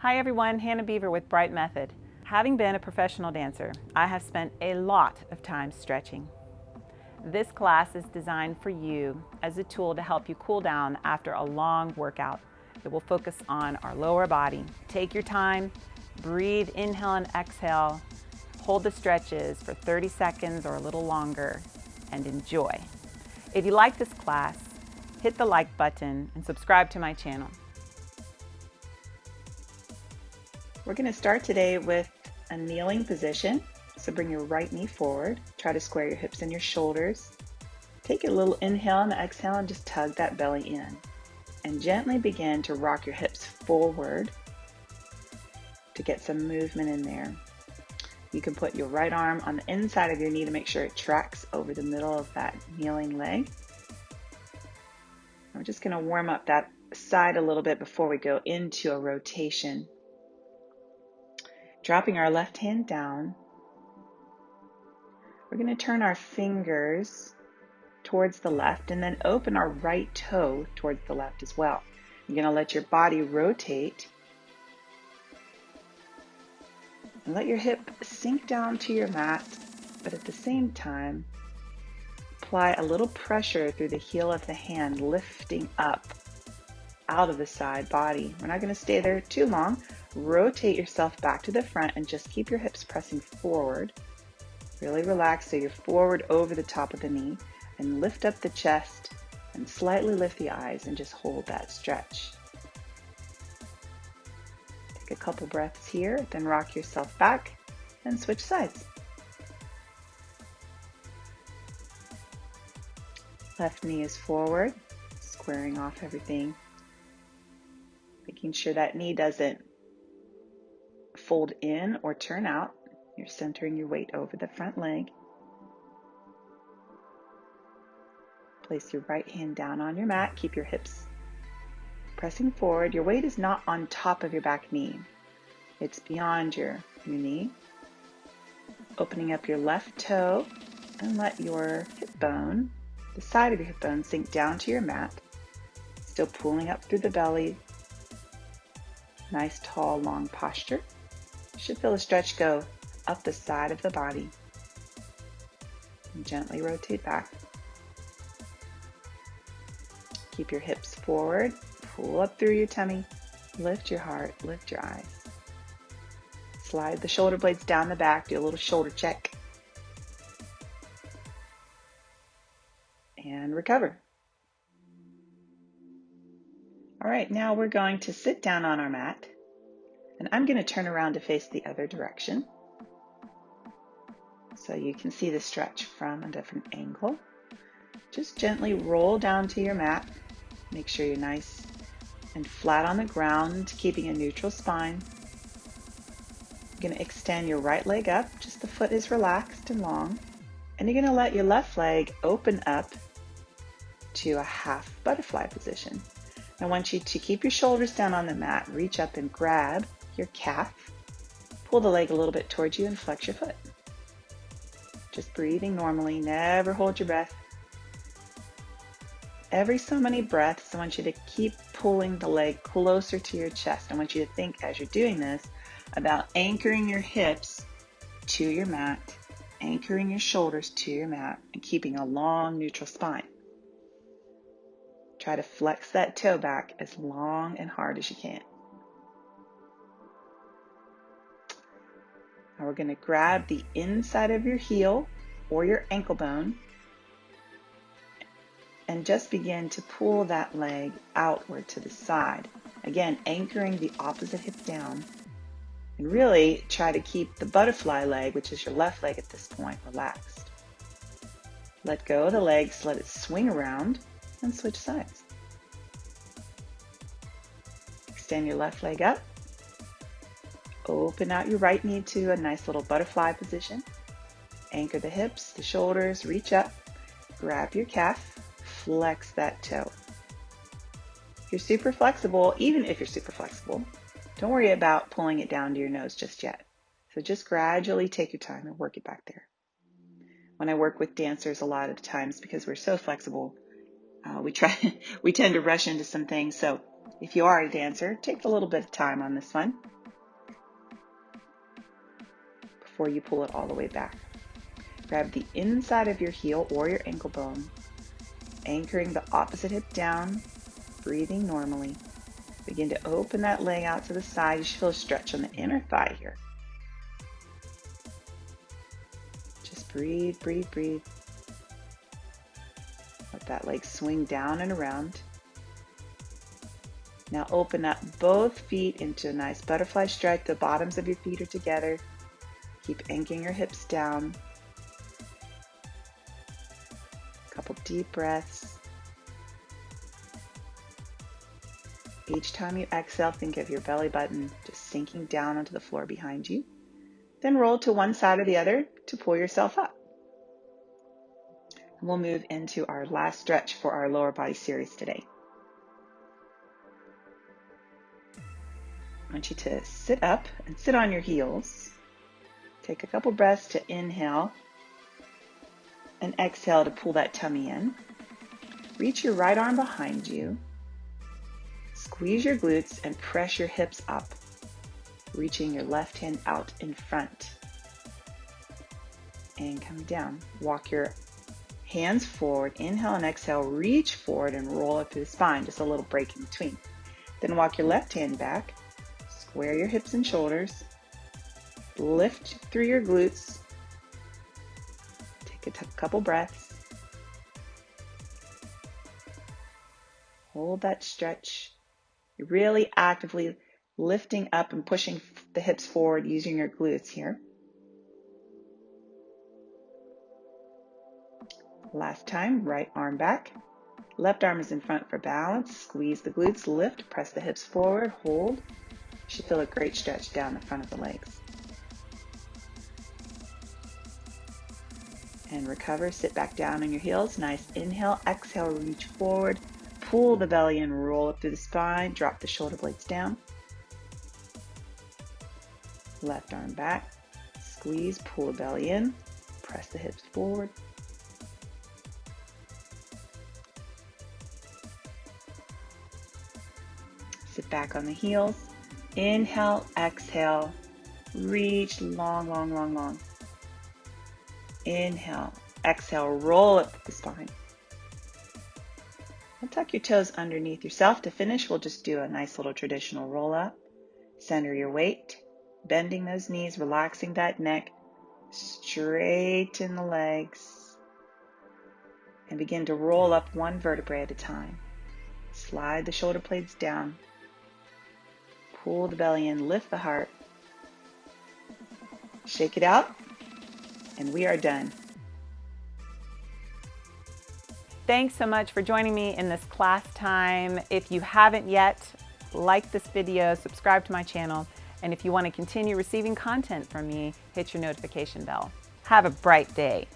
Hi everyone, Hannah Beaver with Bright Method. Having been a professional dancer, I have spent a lot of time stretching. This class is designed for you as a tool to help you cool down after a long workout. It will focus on our lower body. Take your time, breathe, inhale and exhale, hold the stretches for 30 seconds or a little longer, and enjoy. If you like this class, hit the like button and subscribe to my channel. We're going to start today with a kneeling position. So bring your right knee forward. Try to square your hips and your shoulders. Take a little inhale and exhale and just tug that belly in. And gently begin to rock your hips forward to get some movement in there. You can put your right arm on the inside of your knee to make sure it tracks over the middle of that kneeling leg. I'm just going to warm up that side a little bit before we go into a rotation. Dropping our left hand down, we're going to turn our fingers towards the left and then open our right toe towards the left as well. You're going to let your body rotate and let your hip sink down to your mat, but at the same time, apply a little pressure through the heel of the hand, lifting up out of the side body. We're not going to stay there too long. Rotate yourself back to the front and just keep your hips pressing forward. Really relax so you're forward over the top of the knee, and lift up the chest and slightly lift the eyes and just hold that stretch. Take a couple breaths here, then rock yourself back and switch sides. Left knee is forward, squaring off everything. Making sure that knee doesn't fold in or turn out. You're centering your weight over the front leg. Place your right hand down on your mat. Keep your hips pressing forward. Your weight is not on top of your back knee. It's beyond your knee. Opening up your left toe and let your hip bone, the side of your hip bone, sink down to your mat. Still pulling up through the belly. Nice, tall, long posture. You should feel the stretch go up the side of the body. And gently rotate back. Keep your hips forward. Pull up through your tummy. Lift your heart. Lift your eyes. Slide the shoulder blades down the back. Do a little shoulder check. And recover. All right, now we're going to sit down on our mat. And I'm going to turn around to face the other direction, so you can see the stretch from a different angle. Just gently roll down to your mat. Make sure you're nice and flat on the ground, keeping a neutral spine. You're going to extend your right leg up. Just the foot is relaxed and long. And you're going to let your left leg open up to a half butterfly position. I want you to keep your shoulders down on the mat. Reach up and grab your calf. Pull the leg a little bit towards you and flex your foot. Just breathing normally. Never hold your breath. Every so many breaths, I want you to keep pulling the leg closer to your chest. I want you to think, as you're doing this, about anchoring your hips to your mat, anchoring your shoulders to your mat, and keeping a long neutral spine. Try to flex that toe back as long and hard as you can. Now we're going to grab the inside of your heel or your ankle bone and just begin to pull that leg outward to the side. Again, anchoring the opposite hip down. And really try to keep the butterfly leg, which is your left leg at this point, relaxed. Let go of the legs, let it swing around, and switch sides. Extend your left leg up. Open out your right knee to a nice little butterfly position. Anchor the hips, the shoulders, reach up, grab your calf, flex that toe. If you're super flexible, even if you're super flexible, don't worry about pulling it down to your nose just yet. So just gradually take your time and work it back there. When I work with dancers, a lot of times, because we're so flexible, we tend to rush into some things. So If you are a dancer, take a little bit of time on this one before you pull it all the way back. Grab the inside of your heel or your ankle bone, anchoring the opposite hip down, breathing normally. Begin to open that leg out to the side. You should feel a stretch on the inner thigh here. Just breathe, breathe, breathe. Let that leg swing down and around. Now open up both feet into a nice butterfly stretch. The bottoms of your feet are together. Keep anchoring your hips down. A couple deep breaths. Each time you exhale, think of your belly button just sinking down onto the floor behind you. Then roll to one side or the other to pull yourself up. And we'll move into our last stretch for our lower body series today. I want you to sit up and sit on your heels. Take a couple breaths to inhale and exhale to pull that tummy in. Reach your right arm behind you. Squeeze your glutes and press your hips up, reaching your left hand out in front. And come down. Walk your hands forward. Inhale and exhale. Reach forward and roll up through the spine. Just a little break in between. Then walk your left hand back. Square your hips and shoulders. Lift through your glutes. Take a couple breaths. Hold that stretch. You're really actively lifting up and pushing the hips forward using your glutes here. Last time, right arm back. Left arm is in front for balance. Squeeze the glutes, lift, press the hips forward, hold. You should feel a great stretch down the front of the legs. And recover, sit back down on your heels. Nice inhale, exhale, reach forward. Pull the belly in, roll up through the spine, drop the shoulder blades down. Left arm back, squeeze, pull the belly in, press the hips forward. Sit back on the heels. Inhale, exhale, reach long, long, long, long. Inhale, exhale, roll up the spine. And tuck your toes underneath yourself. To finish, we'll just do a nice little traditional roll up. Center your weight, bending those knees, relaxing that neck, straighten the legs, and begin to roll up one vertebrae at a time. Slide the shoulder blades down, pull the belly in, lift the heart, shake it out, and we are done. Thanks so much for joining me in this class time. If you haven't yet, like this video, subscribe to my channel, and if you want to continue receiving content from me, hit your notification bell. Have a bright day.